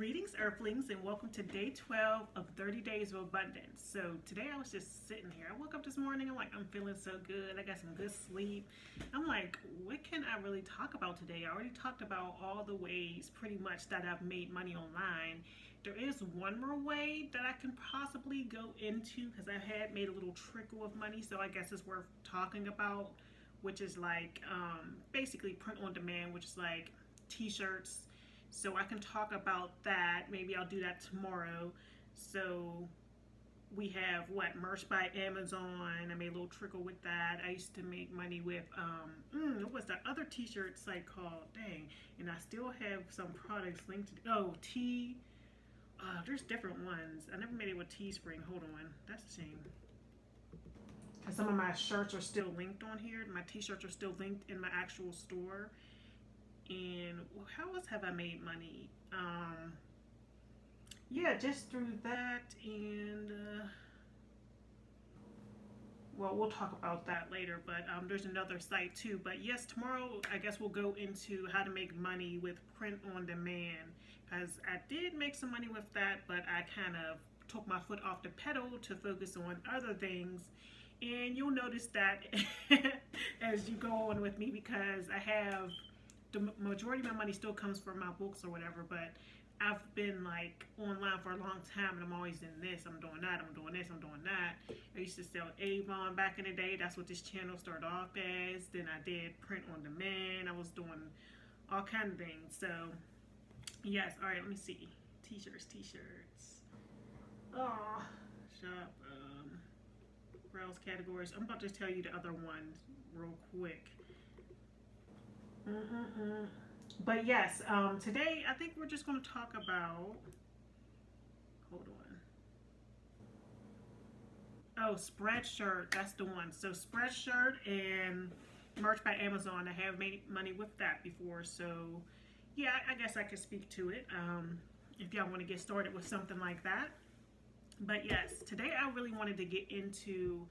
Greetings, Earthlings, and welcome to day 12 of 30 Days of Abundance. So today I was just sitting here. I woke up this morning, I'm feeling so good. I got some good sleep. I'm like, what can I really talk about today? I already talked about all the ways pretty much that I've made money online. There is one more way that I can possibly go into because I had made a little trickle of money, so I guess it's worth talking about, which is like basically print on demand, which is like t-shirts. So I can talk about that. Maybe I'll do that tomorrow. So we have Merch by Amazon. I made a little trickle with that. I used to make money with what was that other t-shirt site called? Dang. And I still have some products linked to there's different ones. I never made it with Teespring. Hold on. That's a shame. And some of my shirts are still linked on here. My t-shirts are still linked in my actual store. And how else have I made money? Yeah, just through that, and well, we'll talk about that later, but there's another site too. But yes, tomorrow I guess we'll go into how to make money with print on demand, because I did make some money with that, but I kind of took my foot off the pedal to focus on other things. And you'll notice that as you go on with me, because I have the majority of my money still comes from my books or whatever, but I've been like online for a long time, and I'm always in this, I'm doing that, I'm doing this, I'm doing that. I used to sell Avon back in the day. That's what this channel started off as. Then I did print on demand. I was doing all kinds of things. So yes, all right, let me see. T-shirts. Oh, shop, browse categories. I'm about to tell you the other ones real quick. But yes, today I think we're just going to talk about, hold on. Oh, Spreadshirt, that's the one. So Spreadshirt and Merch by Amazon, I have made money with that before. So yeah, I guess I could speak to it if y'all want to get started with something like that. But yes, today I really wanted to get into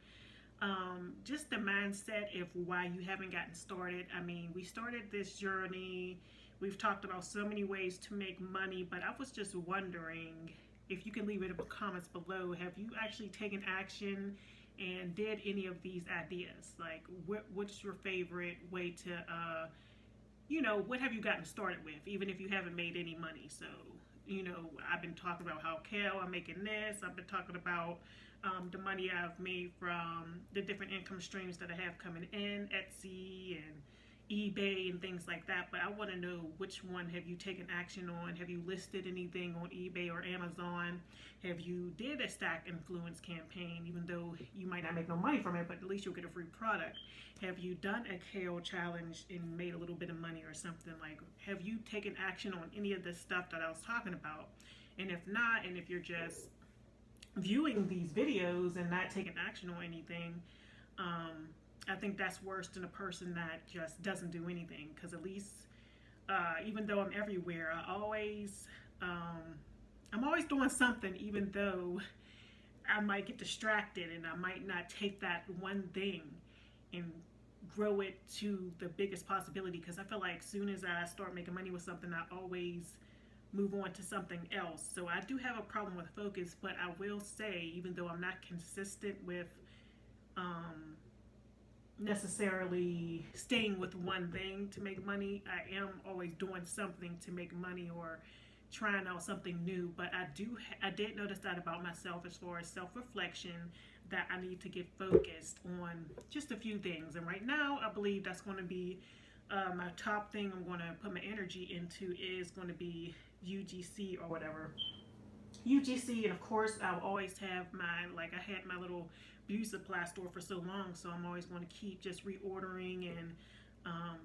just the mindset of why you haven't gotten started. I mean, we started this journey. We've talked about so many ways to make money, but I was just wondering if you can leave it in the comments below. Have you actually taken action and did any of these ideas? Like, what's your favorite way to, what have you gotten started with, even if you haven't made any money? So, I've been talking about how I'm making this. I've been talking about the money I've made from the different income streams that I have coming in, Etsy and eBay and things like that. But I want to know, which one have you taken action on? Have you listed anything on eBay or Amazon? Have you did a Stack Influence campaign, even though you might not make no money from it, but at least you'll get a free product? Have you done a KO challenge and made a little bit of money or something? Like, have you taken action on any of the stuff that I was talking about? And if not, and if you're just viewing these videos and not taking action on anything, I think that's worse than a person that just doesn't do anything. Because at least, even though I'm everywhere, I'm always doing something, even though I might get distracted and I might not take that one thing and grow it to the biggest possibility. Because I feel like as soon as I start making money with something, I always move on to something else. So I do have a problem with focus, but I will say, even though I'm not consistent with necessarily staying with one thing to make money, I am always doing something to make money or trying out something new. But I did notice that about myself, as far as self-reflection, that I need to get focused on just a few things. And right now I believe that's going to be my top thing I'm going to put my energy into, is going to be UGC or whatever. UGC, and of course I'll always have my, like, I had my little beauty supply store for so long, so I'm always going to keep just reordering and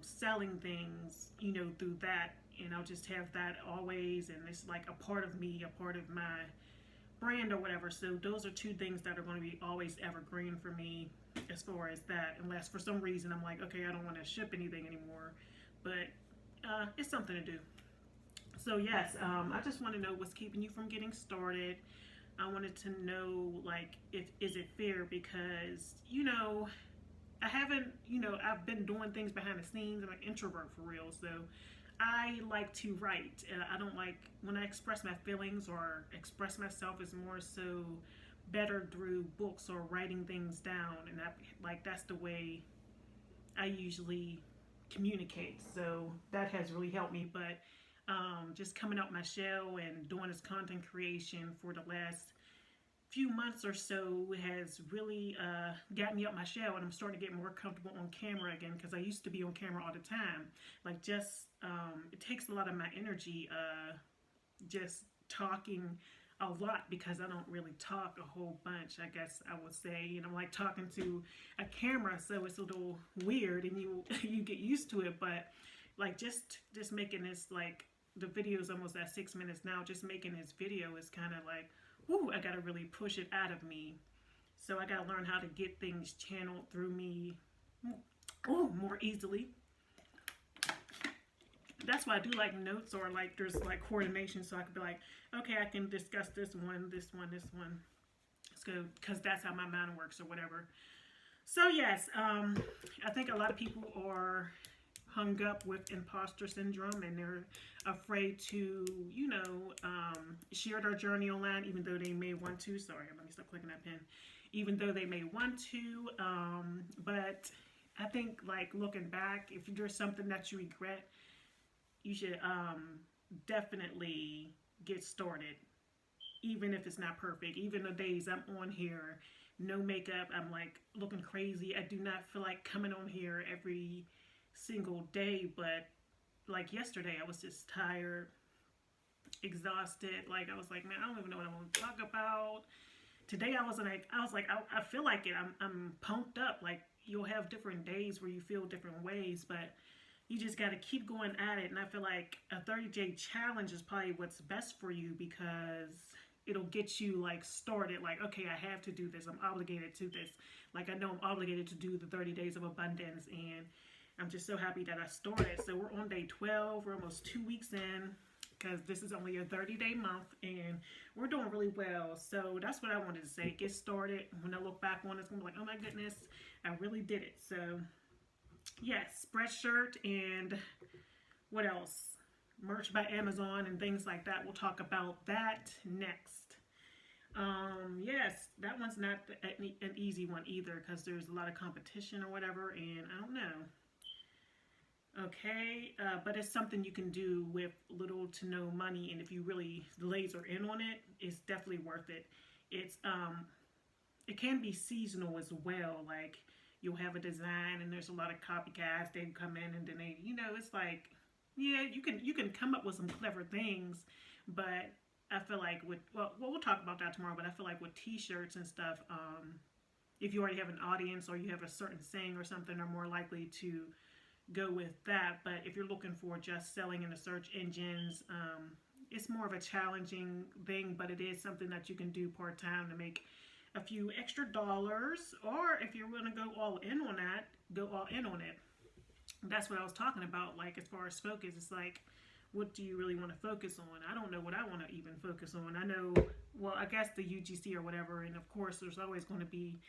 selling things, through that, and I'll just have that always, and it's like a part of me, a part of my brand or whatever. So those are two things that are going to be always evergreen for me, as far as that, unless for some reason I'm like, okay, I don't want to ship anything anymore, but it's something to do. So yes, I just want to know what's keeping you from getting started. I wanted to know, like, is it fair? Because I haven't, I've been doing things behind the scenes. I'm an introvert for real, so I like to write. I don't like when I express my feelings or express myself is more so better through books or writing things down, and that's the way I usually communicate. So that has really helped me. But just coming out my shell and doing this content creation for the last few months or so has really got me up my shell, and I'm starting to get more comfortable on camera again, because I used to be on camera all the time. Like, just it takes a lot of my energy just talking a lot, because I don't really talk a whole bunch, I guess I would say. You know, like talking to a camera, so it's a little weird, and you get used to it. But like, just making this, like, the video is almost at 6 minutes now. Just making this video is kind of like, whoo, I gotta really push it out of me. So I gotta learn how to get things channeled through me more easily. That's why I do like notes, or like there's like coordination, so I could be like, okay, I can discuss this one, this one, this one. Let's go, because that's how my mind works or whatever. So yes, I think a lot of people are hung up with imposter syndrome, and they're afraid to, share their journey online, even though they may want to. Sorry, let me stop clicking that pen. Even though they may want to, but I think, like, looking back, if there's something that you regret, you should definitely get started, even if it's not perfect. Even the days I'm on here, no makeup, I'm like looking crazy. I do not feel like coming on here every single day, but like yesterday, I was just tired, exhausted. Like, I was like, man, I don't even know what I want to talk about. Today, I was like, I feel like it. I'm pumped up. Like, you'll have different days where you feel different ways, but you just got to keep going at it. And I feel like a 30-day challenge is probably what's best for you, because it'll get you, like, started. Like, okay, I have to do this. I'm obligated to this. Like, I know I'm obligated to do the 30 days of abundance, and I'm just so happy that I started. So we're on day 12. We're almost 2 weeks in, because this is only a 30-day month, and we're doing really well. So that's what I wanted to say. Get started. When I look back on it, it's going to be like, oh my goodness, I really did it. So yes, Spreadshirt, and what else? Merch by Amazon and things like that. We'll talk about that next. Yes, that one's not an easy one either, because there's a lot of competition or whatever, and I don't know. Okay, but it's something you can do with little to no money, and if you really laser in on it, it's definitely worth it. It can be seasonal as well. Like, you'll have a design, and there's a lot of copycats. They come in, and then they, it's like, yeah, you can come up with some clever things, but I feel like we'll talk about that tomorrow. But I feel like with T-shirts and stuff, if you already have an audience, or you have a certain saying or something, are more likely to go with that. But if you're looking for just selling in the search engines, it's more of a challenging thing, but it is something that you can do part-time to make a few extra dollars. Or if you're going to go all in on that, go all in on it. That's what I was talking about. Like, as far as focus, it's like, what do you really want to focus on? I don't know what I want to even focus on. I know, well, I guess the UGC or whatever, and of course there's always going to be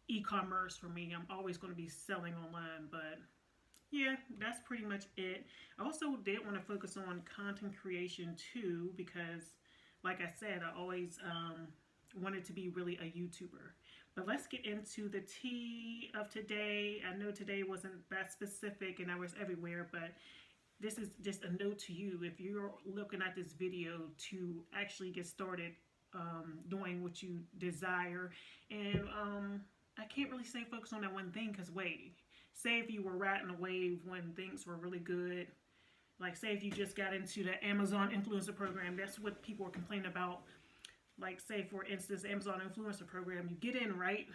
e-commerce for me. I'm always going to be selling online, but yeah, that's pretty much it. I also did want to focus on content creation too, because like I said, I always wanted to be really a YouTuber. But let's get into the tea of today. I know today wasn't that specific and I was everywhere, but this is just a note to you. If you're looking at this video to actually get started doing what you desire, and I can't really say focus on that one thing, because wait, say if you were riding a wave when things were really good, like say if you just got into the Amazon influencer program, that's what people are complaining about. Like, say for instance, Amazon influencer program, you get in right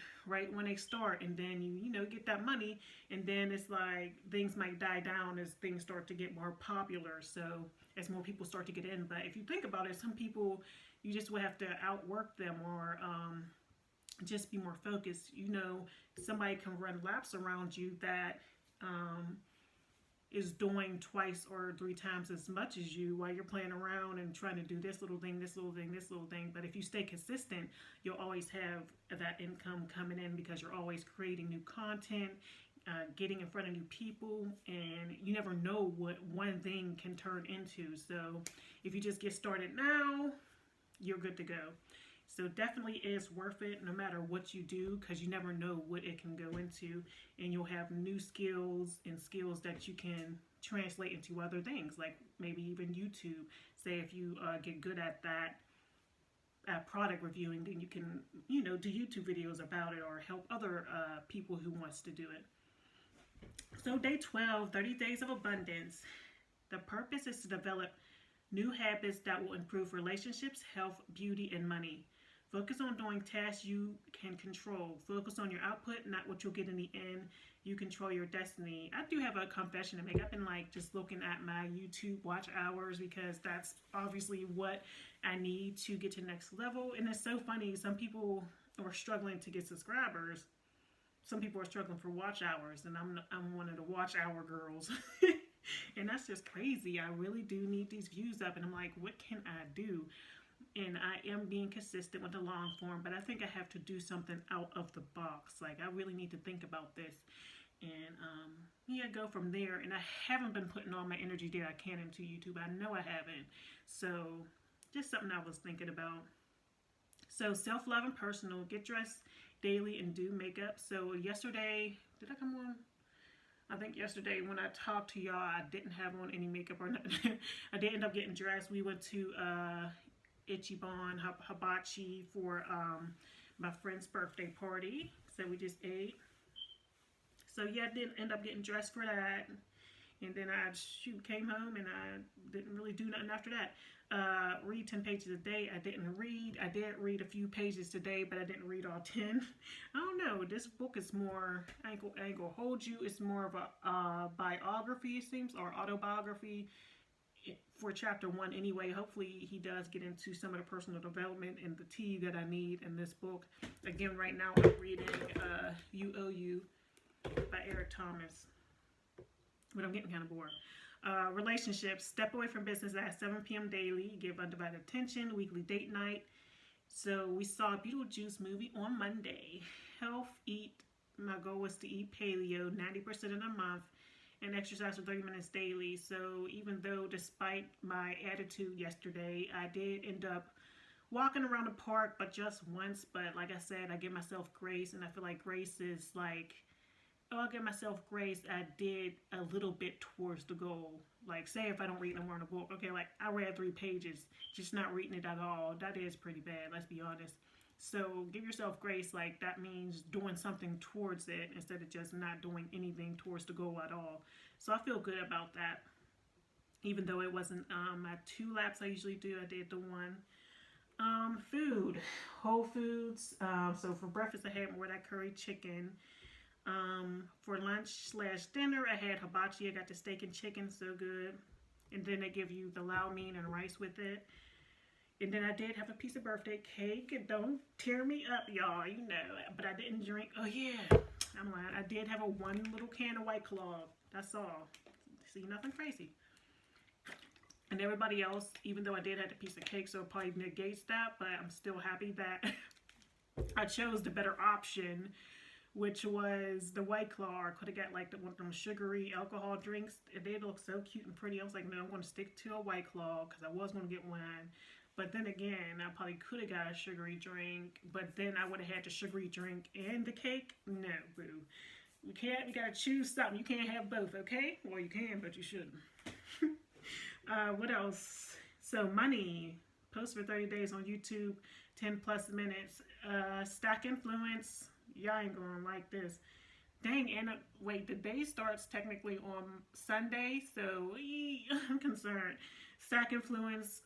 when they start, and then you get that money, and then it's like things might die down as things start to get more popular. So as more people start to get in, but if you think about it, some people, you just would have to outwork them, or just be more focused. Somebody can run laps around you that is doing twice or 3 times as much as you, while you're playing around and trying to do this little thing, this little thing, this little thing. But if you stay consistent, you'll always have that income coming in, because you're always creating new content, getting in front of new people, and you never know what one thing can turn into. So if you just get started now, you're good to go. So definitely is worth it no matter what you do, because you never know what it can go into, and you'll have new skills and skills that you can translate into other things, like maybe even YouTube. Say if you get good at that, at product reviewing, then you can, do YouTube videos about it or help other people who wants to do it. So day 12, 30 days of abundance. The purpose is to develop new habits that will improve relationships, health, beauty, and money. Focus on doing tasks you can control. Focus on your output, not what you'll get in the end. You control your destiny. I do have a confession to make. I've been just looking at my YouTube watch hours, because that's obviously what I need to get to the next level. And it's so funny. Some people are struggling to get subscribers. Some people are struggling for watch hours, and I'm one of the watch hour girls. And that's just crazy. I really do need these views up, and I'm like, what can I do? And I am being consistent with the long form, but I think I have to do something out of the box. I really need to think about this and go from there. And I haven't been putting all my energy that I can into YouTube. I know I haven't. So just something I was thinking about. So self-love and personal, get dressed daily and do makeup. So yesterday, did I come on? I think yesterday when I talked to y'all, I didn't have on any makeup or nothing. I did end up getting dressed. We went to Ichiban Hibachi for my friend's birthday party. So we just ate. So yeah, I did end up getting dressed for that. And then I came home, and I didn't really do nothing after that. Read 10 pages a day. I didn't read. I did read a few pages today, but I didn't read all 10. I don't know. This book is more, I ain't gonna hold you. It's more of a biography, it seems, or autobiography for chapter 1 anyway. Hopefully he does get into some of the personal development and the tea that I need in this book. Again, right now I'm reading You Owe You by Eric Thomas. But I'm getting kind of bored. Relationships. Step away from business at 7 p.m. daily. Give undivided attention. Weekly date night. So we saw a Beetlejuice movie on Monday. Health, eat. My goal was to eat paleo 90% of the month and exercise for 30 minutes daily. So even though, despite my attitude yesterday, I did end up walking around the park, but just once. But like I said, I give myself grace, and I feel like grace is I'll give myself grace. I did a little bit towards the goal. Say if I don't read no more in a book, okay, I read 3 pages, just not reading it at all. That is pretty bad, let's be honest. So give yourself grace. That means doing something towards it instead of just not doing anything towards the goal at all. So I feel good about that. Even though it wasn't my 2 laps I usually do, I did the 1. Food. Whole Foods. So for breakfast, I had more of that curry chicken. For lunch/dinner, I had hibachi. I got the steak and chicken, so good. And then they give you the lau mein and rice with it. And then I did have a piece of birthday cake. Don't tear me up, y'all, but I didn't drink. Oh yeah, I'm lying. I did have 1 little can of White Claw. That's all. See, nothing crazy. And everybody else, even though I did have a piece of cake, so it probably negates that, but I'm still happy that I chose the better option, which was the White Claw. I could have got one of them sugary alcohol drinks. They look so cute and pretty. I was like, no, I'm going to stick to a White Claw, because I was going to get one. But then again, I probably could have got a sugary drink, but then I would have had the sugary drink and the cake. No, boo. We got to choose something. You can't have both, okay? Well, you can, but you shouldn't. What else? So money. Post for 30 days on YouTube, 10 plus minutes. Stack influence. Y'all ain't gonna like this. Dang, and wait, the day starts technically on Sunday, so I'm concerned. Stack Influence,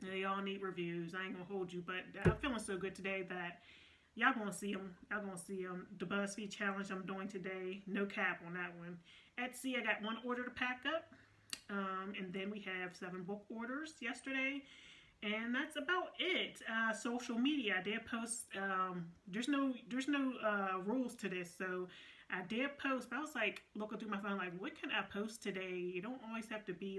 they all need reviews. I ain't gonna hold you, but I'm feeling so good today that y'all gonna see them. Y'all gonna see them. The BuzzFeed challenge I'm doing today, no cap on that one. Etsy, I got 1 order to pack up, and then we have 7 book orders yesterday. And that's about it. Social media, I did post. There's no rules to this, so I did post. But I was looking through my phone, what can I post today? You don't always have to be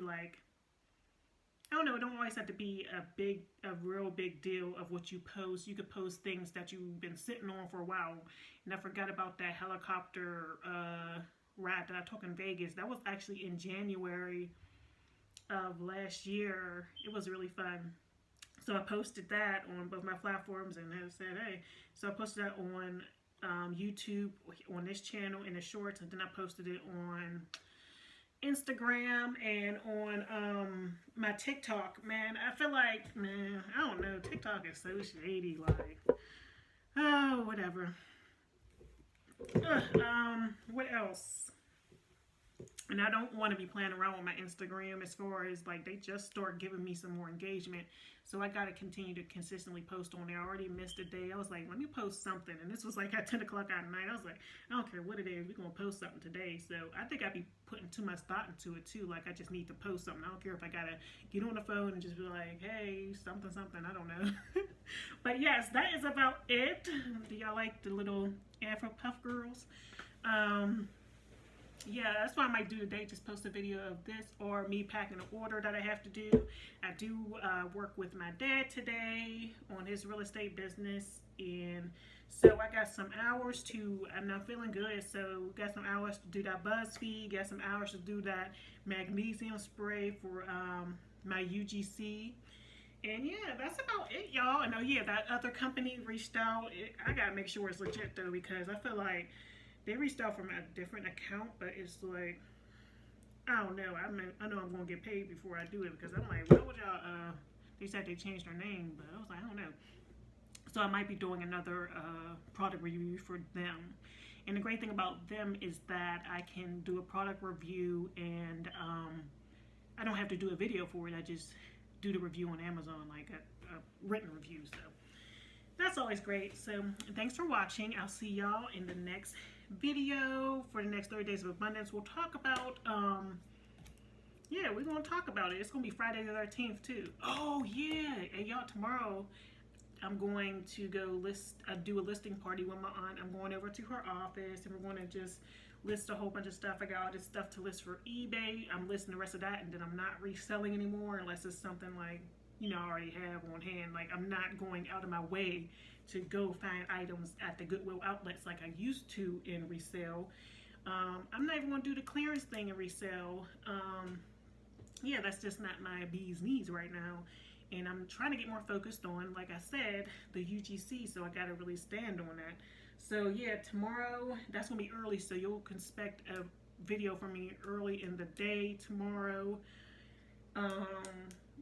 I don't know, it don't always have to be a real big deal of what you post. You could post things that you've been sitting on for a while. And I forgot about that helicopter ride that I took in Vegas. That was actually in January of last year. It was really fun. So I posted that on both my platforms and I said, hey, so I posted that on YouTube, on this channel in the shorts, and then I posted it on Instagram and on my TikTok. Man, I feel like, man, I don't know, TikTok is so shady, like, oh, whatever. What else? And I don't want to be playing around with my Instagram as far as like they just start giving me some more engagement. So I got to continue to consistently post on there. I already missed a day. I was like, let me post something. And this was like at 10 o'clock at night. I was like, I don't care what it is. We're going to post something today. So I think I'd be putting too much thought into it too. Like I just need to post something. I don't care if I got to get on the phone and just be like, hey, something, something. I don't know. But yes, that is about it. Do y'all like the little Afro Puff Girls? Yeah, that's what I might do today. Just post a video of this or me packing an order that I have to do. I do work with my dad today on his real estate business, and so I got some hours to, I'm not feeling good, so got some hours to do that BuzzFeed, got some hours to do that magnesium spray for my UGC. And yeah, that's about it, y'all. And oh yeah, that other company reached out. I gotta make sure it's legit though, because I feel like they reached out from a different account, but it's like, I don't know. I know I'm gonna get paid before I do it, because I'm like, why would y'all? They said they changed their name, but I was like, I don't know. So I might be doing another product review for them. And the great thing about them is that I can do a product review, and I don't have to do a video for it. I just do the review on Amazon, like a written review. So that's always great. So thanks for watching. I'll see y'all in the next video for the next 30 Days of Abundance. We'll talk about yeah, we're gonna talk about it. It's gonna be Friday the 13th too. Oh yeah, and y'all, tomorrow I'm going to go do a listing party with my aunt. I'm going over to her office and we're going to just list a whole bunch of stuff. I got all this stuff to list for eBay. I'm listing the rest of that, and then I'm not reselling anymore unless it's something like, you know, I already have on hand. Like, I'm not going out of my way to go find items at the Goodwill outlets like I used to in resale. I'm not even going to do the clearance thing in resale. Yeah, that's just not my bee's knees right now. And I'm trying to get more focused on, like I said, the UGC, so I got to really stand on that. So yeah, tomorrow, that's going to be early, so you'll expect a video from me early in the day tomorrow.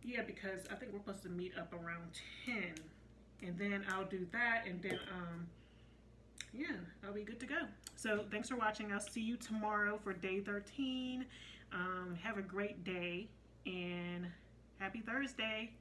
Yeah, because I think we're supposed to meet up around 10, and then I'll do that, and then yeah, I'll be good to go. So thanks for watching. I'll see you tomorrow for day 13. Have a great day, and happy Thursday.